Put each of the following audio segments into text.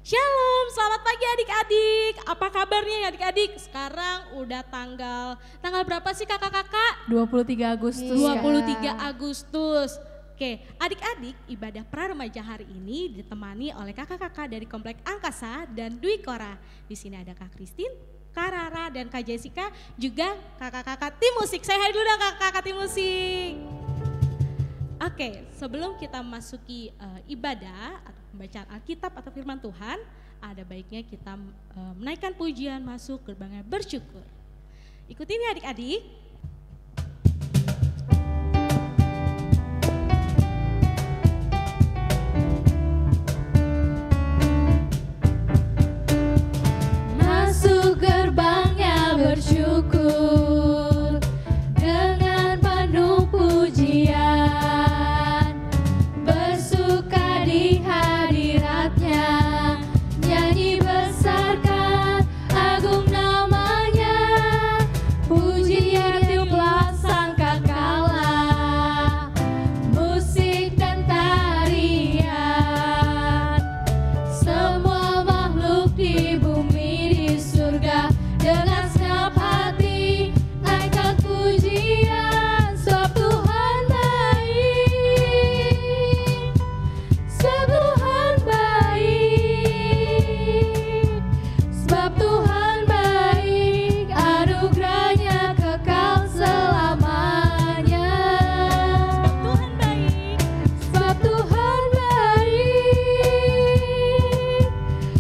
Shalom, selamat pagi adik-adik. Apa kabarnya ya adik-adik? Sekarang udah tanggal berapa sih kakak-kakak? 23 Agustus. 23 Agustus. Oke, adik-adik, ibadah pra-remaja hari ini ditemani oleh kakak-kakak dari Komplek Angkasa dan Dwi Kora. Di sini ada Kak Christine, Kak Rara, dan Kak Jessica, juga kakak-kakak tim musik. Saya hai dulu dong kakak-kakak tim musik. Oke, sebelum kita masuki ibadah atau pembacaan Alkitab atau firman Tuhan, ada baiknya kita menaikkan pujian masuk gerbangnya bersyukur. Ikutin ya adik-adik. Masuk gerbangnya bersyukur dengan penuh pujian, bersuka di hadiratnya, nyanyi besarkan agung namanya, pujian tiuplah sangkakala, musik dan tarian, semua makhluk di bumi di surga dengan segenap hati naikkan pujian, sebab Tuhan baik, sebab Tuhan baik, sebab Tuhan baik, anugerahnya kekal selamanya. Tuhan baik. Sebab Tuhan baik,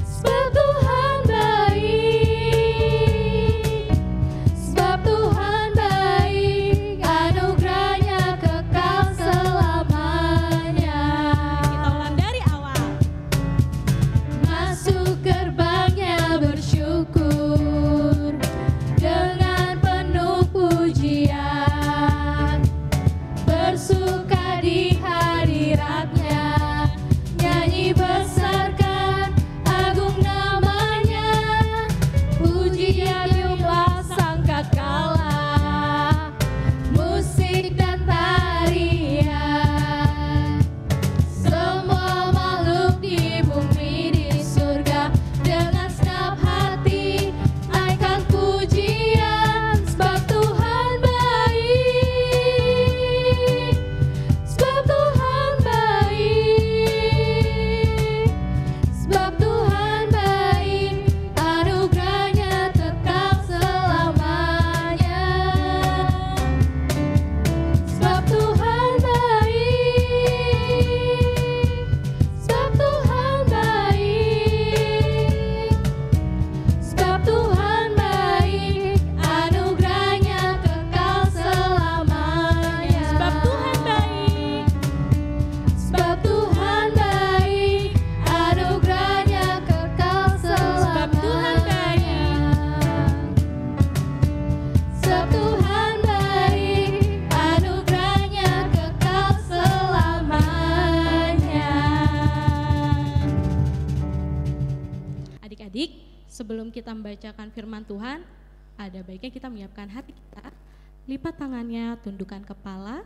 sebab Tuhan baik, sebab Tuhan baik, anugerahnya kekal selamanya. Kita ulang dari awal. Masuk gerbangnya bersyukur dengan penuh pujian, bersuka di hadiratnya, nyanyi besarkan agung namanya, pujian tiuplah sangkakala, musik dan tarian, semua makhluk di bumi di surga dengan segenap hati naikkan pujian, sebab Tuhan baik, sebab Tuhan baik, sebab Tuhan baik, anugerahnya kekal selamanya. Sebab Tuhan baik, sebab Tuhan baik, sebab Tuhan baik, anugerahnya kekal selamanya. Sebab Tuhan baik. Sebab Tuhan baik, anugerahnya kekal selamanya. Sebab Tuhan baik. Sebab Tuhan baik, anugerahnya kekal selamanya. Adik-adik, sebelum kita membacakan firman Tuhan, ada baiknya kita menyiapkan hati kita, lipat tangannya, tundukkan kepala,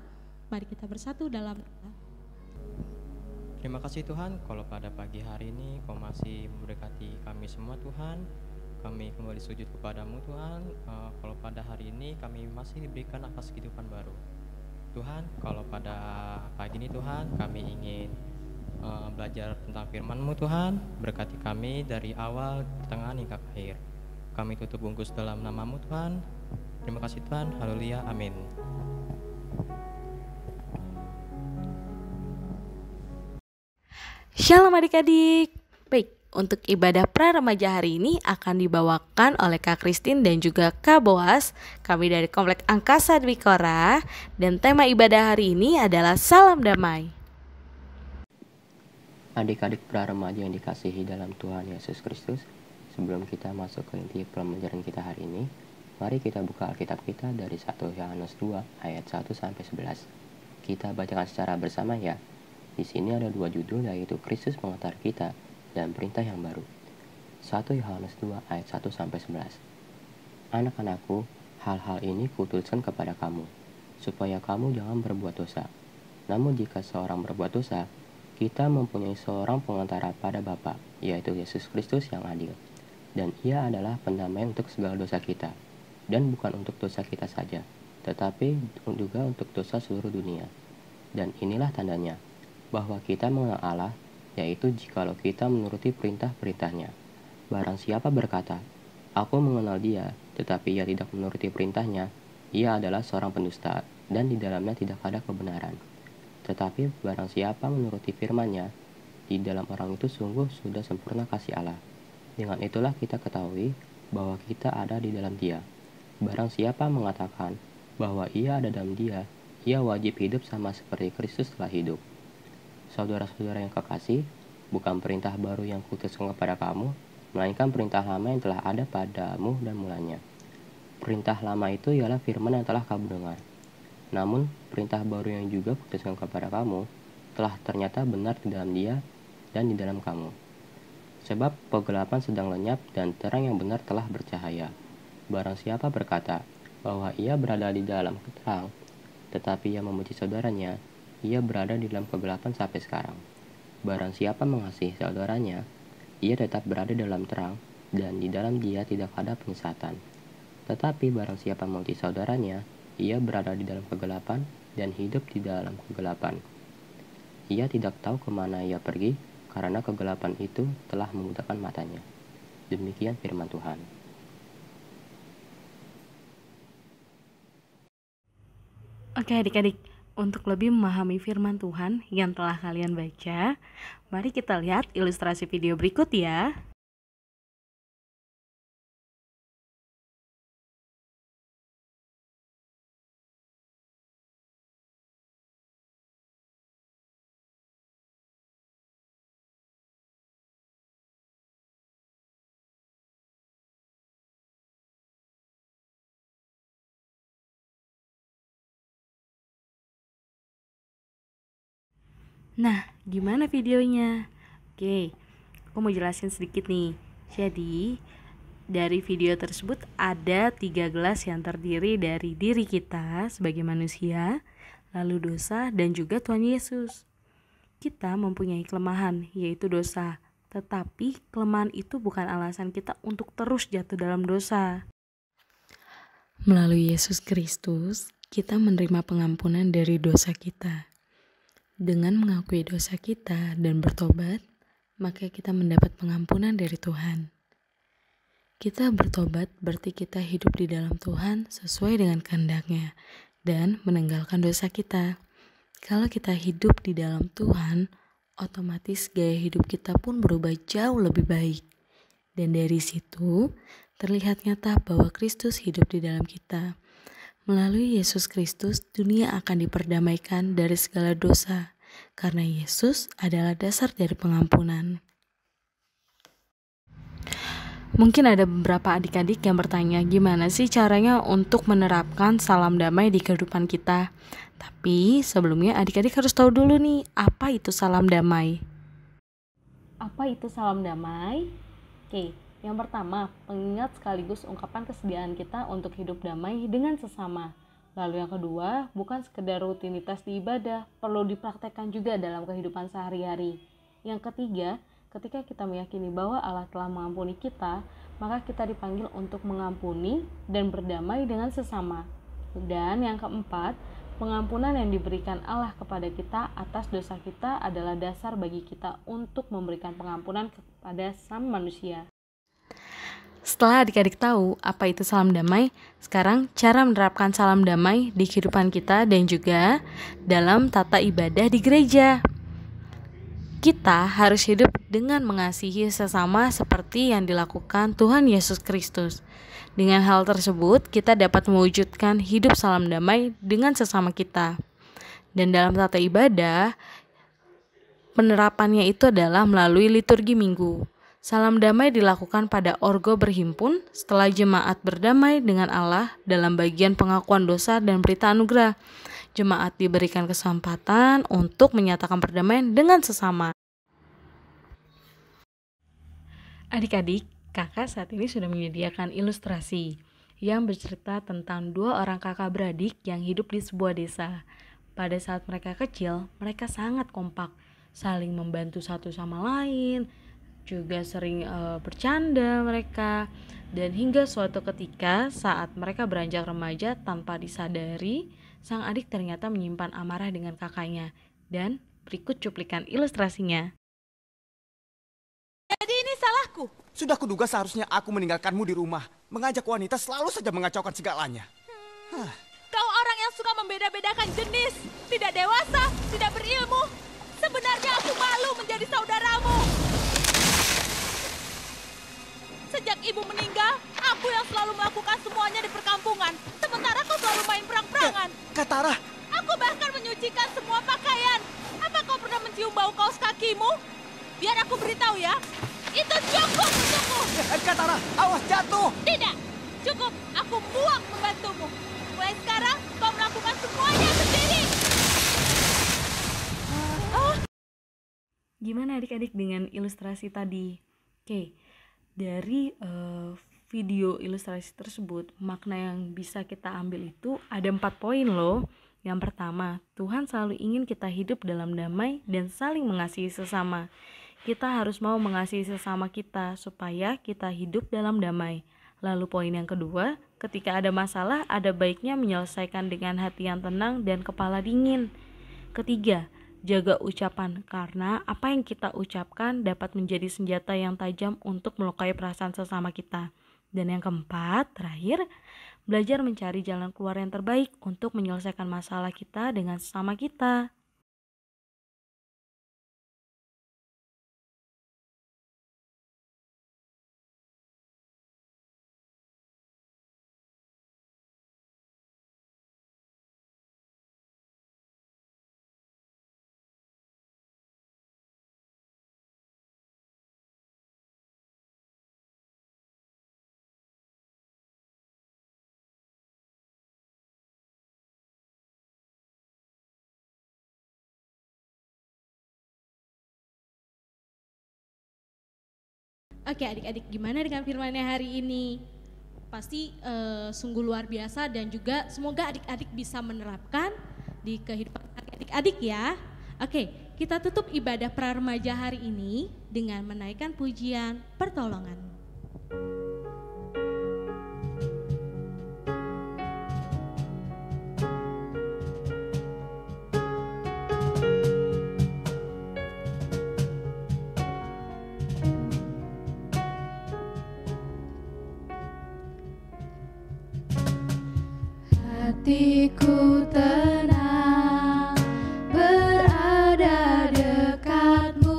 mari kita bersatu dalam doa. Terima kasih Tuhan, kalau pada pagi hari ini Kau masih memberkati kami semua Tuhan. Kami kembali sujud kepadamu Tuhan. Kalau pada hari ini kami masih diberikan nafas kehidupan baru Tuhan, kalau pada pagi ini Tuhan kami ingin belajar tentang firman-Mu Tuhan. Berkati kami dari awal, pertengahan hingga akhir. Kami tutup bungkus dalam nama-Mu Tuhan. Terima kasih Tuhan, haleluya, amin. Shalom adik-adik. Baik, untuk ibadah pra-remaja hari ini akan dibawakan oleh Kak Christine dan juga Kak Boas. Kami dari Komplek Angkasa Dwi Kora, dan tema ibadah hari ini adalah Salam Damai. Adik-adik pra-remaja yang dikasihi dalam Tuhan Yesus Kristus, sebelum kita masuk ke inti pembelajaran kita hari ini, mari kita buka Alkitab kita dari 1 Yohanes 2 ayat 1 sampai 11. Kita bacakan secara bersama ya. Di sini ada dua judul, yaitu Kristus pengantar kita dan perintah yang baru. 1 Yohanes 2 ayat 1 sampai 11. Anak-anakku, hal-hal ini kutuliskan kepada kamu, supaya kamu jangan berbuat dosa. Namun jika seorang berbuat dosa, kita mempunyai seorang pengantara pada Bapa, yaitu Yesus Kristus yang adil. Dan ia adalah pendamai untuk segala dosa kita. Dan bukan untuk dosa kita saja, tetapi juga untuk dosa seluruh dunia. Dan inilah tandanya, bahwa kita mengenal Allah, yaitu jikalau kita menuruti perintah-perintahnya. Barang siapa berkata, "Aku mengenal dia," tetapi ia tidak menuruti perintahnya, ia adalah seorang pendusta, dan di dalamnya tidak ada kebenaran. Tetapi barang siapa menuruti firman-Nya, di dalam orang itu sungguh sudah sempurna kasih Allah. Dengan itulah kita ketahui bahwa kita ada di dalam Dia. Barang siapa mengatakan bahwa ia ada dalam Dia, ia wajib hidup sama seperti Kristus telah hidup. Saudara-saudara yang kekasih, bukan perintah baru yang kutuliskan kepada kamu, melainkan perintah lama yang telah ada padamu dan mulanya. Perintah lama itu ialah firman yang telah kamu dengar. Namun, perintah baru yang juga kutuliskan kepada kamu telah ternyata benar di dalam Dia dan di dalam kamu. Sebab kegelapan sedang lenyap dan terang yang benar telah bercahaya. Barang siapa berkata bahwa ia berada di dalam terang, tetapi ia memuji saudaranya, ia berada di dalam kegelapan sampai sekarang. Barang siapa mengasihi saudaranya, ia tetap berada dalam terang, dan di dalam Dia tidak ada penyesatan. Tetapi barang siapa memuji saudaranya, ia berada di dalam kegelapan dan hidup di dalam kegelapan. Ia tidak tahu kemana ia pergi, karena kegelapan itu telah membutakan matanya. Demikian firman Tuhan. Oke adik-adik, untuk lebih memahami firman Tuhan yang telah kalian baca, mari kita lihat ilustrasi video berikut ya. Nah, gimana videonya? Oke, aku mau jelasin sedikit nih. Jadi, dari video tersebut ada 3 gelas yang terdiri dari diri kita sebagai manusia, lalu dosa, dan juga Tuhan Yesus. Kita mempunyai kelemahan, yaitu dosa. Tetapi kelemahan itu bukan alasan kita untuk terus jatuh dalam dosa. Melalui Yesus Kristus, kita menerima pengampunan dari dosa kita. Dengan mengakui dosa kita dan bertobat, maka kita mendapat pengampunan dari Tuhan. Kita bertobat berarti kita hidup di dalam Tuhan sesuai dengan kehendak-Nya dan meninggalkan dosa kita. Kalau kita hidup di dalam Tuhan, otomatis gaya hidup kita pun berubah jauh lebih baik. Dan dari situ, terlihat nyata bahwa Kristus hidup di dalam kita. Melalui Yesus Kristus, dunia akan diperdamaikan dari segala dosa, karena Yesus adalah dasar dari pengampunan. Mungkin ada beberapa adik-adik yang bertanya, gimana sih caranya untuk menerapkan salam damai di kehidupan kita? Tapi sebelumnya adik-adik harus tahu dulu nih, apa itu salam damai? Apa itu salam damai? Oke, yang pertama, pengingat sekaligus ungkapan kesediaan kita untuk hidup damai dengan sesama. Lalu yang kedua, bukan sekedar rutinitas di ibadah, perlu dipraktekkan juga dalam kehidupan sehari-hari. Yang ketiga, ketika kita meyakini bahwa Allah telah mengampuni kita, maka kita dipanggil untuk mengampuni dan berdamai dengan sesama. Dan yang keempat, pengampunan yang diberikan Allah kepada kita atas dosa kita adalah dasar bagi kita untuk memberikan pengampunan kepada sama manusia. Setelah adik-adik tahu apa itu salam damai, sekarang cara menerapkan salam damai di kehidupan kita dan juga dalam tata ibadah di gereja. Kita harus hidup dengan mengasihi sesama seperti yang dilakukan Tuhan Yesus Kristus. Dengan hal tersebut, kita dapat mewujudkan hidup salam damai dengan sesama kita. Dan dalam tata ibadah, penerapannya itu adalah melalui liturgi minggu. Salam damai dilakukan pada orgo berhimpun setelah jemaat berdamai dengan Allah dalam bagian pengakuan dosa dan berita anugerah. Jemaat diberikan kesempatan untuk menyatakan perdamaian dengan sesama. Adik-adik, kakak saat ini sudah menyediakan ilustrasi yang bercerita tentang 2 orang kakak beradik yang hidup di sebuah desa. Pada saat mereka kecil, mereka sangat kompak. saling membantu satu sama lain, juga sering bercanda mereka. Dan hingga suatu ketika saat mereka beranjak remaja, tanpa disadari sang adik ternyata menyimpan amarah dengan kakaknya. Dan berikut cuplikan ilustrasinya. Jadi ini salahku. Sudah kuduga seharusnya aku meninggalkanmu di rumah. Mengajak wanita selalu saja mengacaukan segalanya. Kau orang yang suka membeda-bedakan jenis, tidak dewasa, tidak berilmu. Sebenarnya aku malu menjadi saudaramu. Sejak ibu meninggal, aku yang selalu melakukan semuanya di perkampungan. Sementara kau selalu main perang-perangan. Katara, Aku bahkan menyucikan semua pakaian. Apa kau pernah mencium bau kaos kakimu? Biar aku beritahu ya. Itu cukup untukmu. Katara, awas jatuh. Tidak, cukup. Aku muak membantumu. Mulai sekarang kau melakukan semuanya sendiri. Gimana adik-adik dengan ilustrasi tadi? Oke, dari video ilustrasi tersebut, makna yang bisa kita ambil itu ada 4 poin loh. Yang pertama, Tuhan selalu ingin kita hidup dalam damai dan saling mengasihi sesama. Kita harus mau mengasihi sesama kita supaya kita hidup dalam damai. Lalu poin yang kedua, ketika ada masalah, ada baiknya menyelesaikan dengan hati yang tenang dan kepala dingin. Ketiga, jaga ucapan, karena apa yang kita ucapkan dapat menjadi senjata yang tajam untuk melukai perasaan sesama kita. Dan yang keempat, terakhir, belajar mencari jalan keluar yang terbaik untuk menyelesaikan masalah kita dengan sesama kita. Oke adik-adik, gimana dengan firman-Nya hari ini? Pasti sungguh luar biasa dan juga semoga adik-adik bisa menerapkan di kehidupan adik-adik ya. Oke, kita tutup ibadah pra-remaja hari ini dengan menaikkan pujian pertolongan. Hatiku tenang berada dekatmu,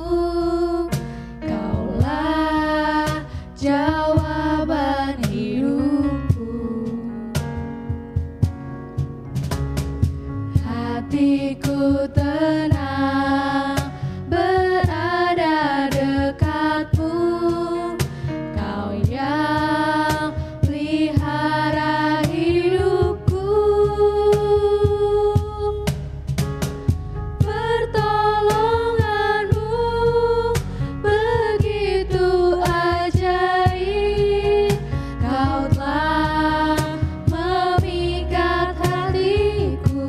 Kaulah jawaban hidupku. Hatiku tenang berada dekatmu, Kau yang pelihara hidupku. Pertolonganmu begitu ajaib, Kau telah memikat hatiku.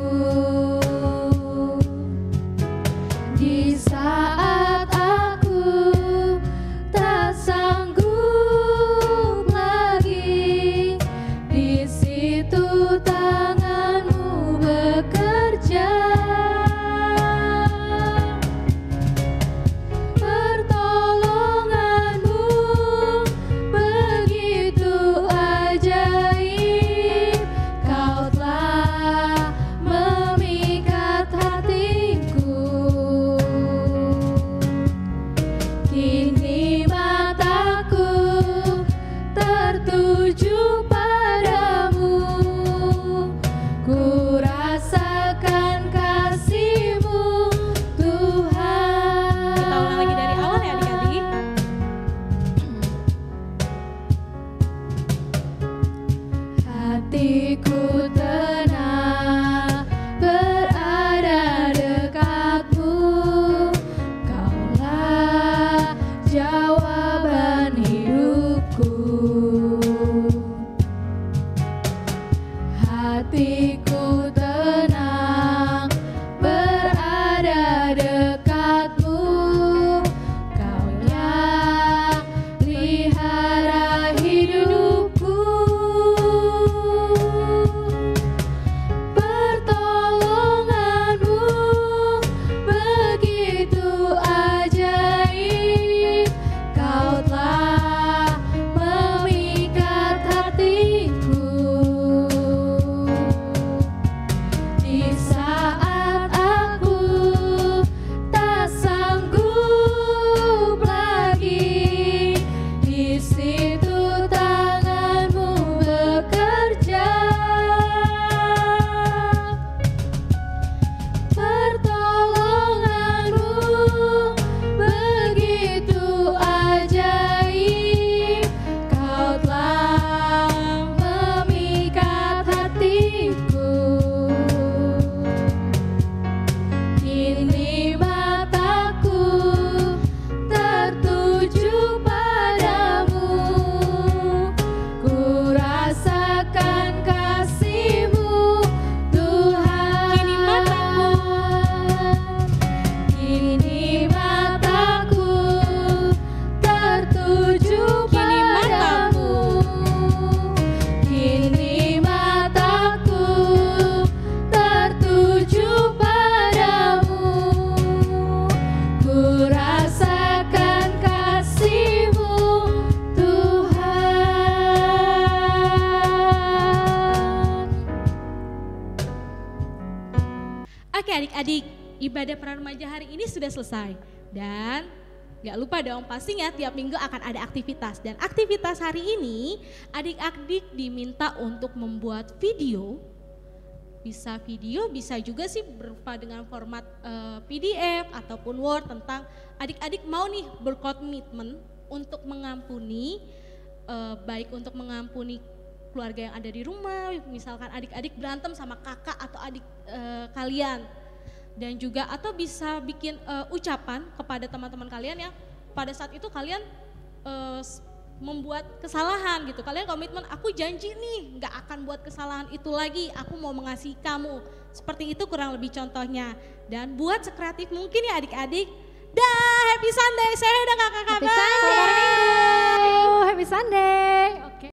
Di saat aku tak sanggup lagi, di situ tanganmu bekerja. Pertolonganmu begitu ajaib, Kau telah memikat hatiku. Kini mataku tertuju padamu, ku rasakan kasih-Mu Tuhan. Kita ulang lagi dari awal ya adik-adik. Hatiku tenang berada dekatmu, Kaulah jawaban hidupku. Hatiku tenang berada dekatmu, Oke adik-adik, ibadah pra remaja hari ini sudah selesai. Dan gak lupa dong, pastinya tiap minggu akan ada aktivitas. Dan aktivitas hari ini adik-adik diminta untuk membuat video. Bisa video, bisa juga sih berupa dengan format PDF ataupun Word tentang adik-adik mau nih berkomitmen untuk mengampuni, baik untuk mengampuni keluarga yang ada di rumah, misalkan adik-adik berantem sama kakak atau adik kalian, dan juga atau bisa bikin ucapan kepada teman-teman kalian yang pada saat itu kalian membuat kesalahan gitu. Kalian komitmen, aku janji nih nggak akan buat kesalahan itu lagi, aku mau mengasihi kamu. Seperti itu kurang lebih contohnya. Dan buat sekreatif mungkin ya adik-adik. Dah, happy Sunday, saya udah kakak-kakak. Happy Sunday. Happy Sunday. Oke.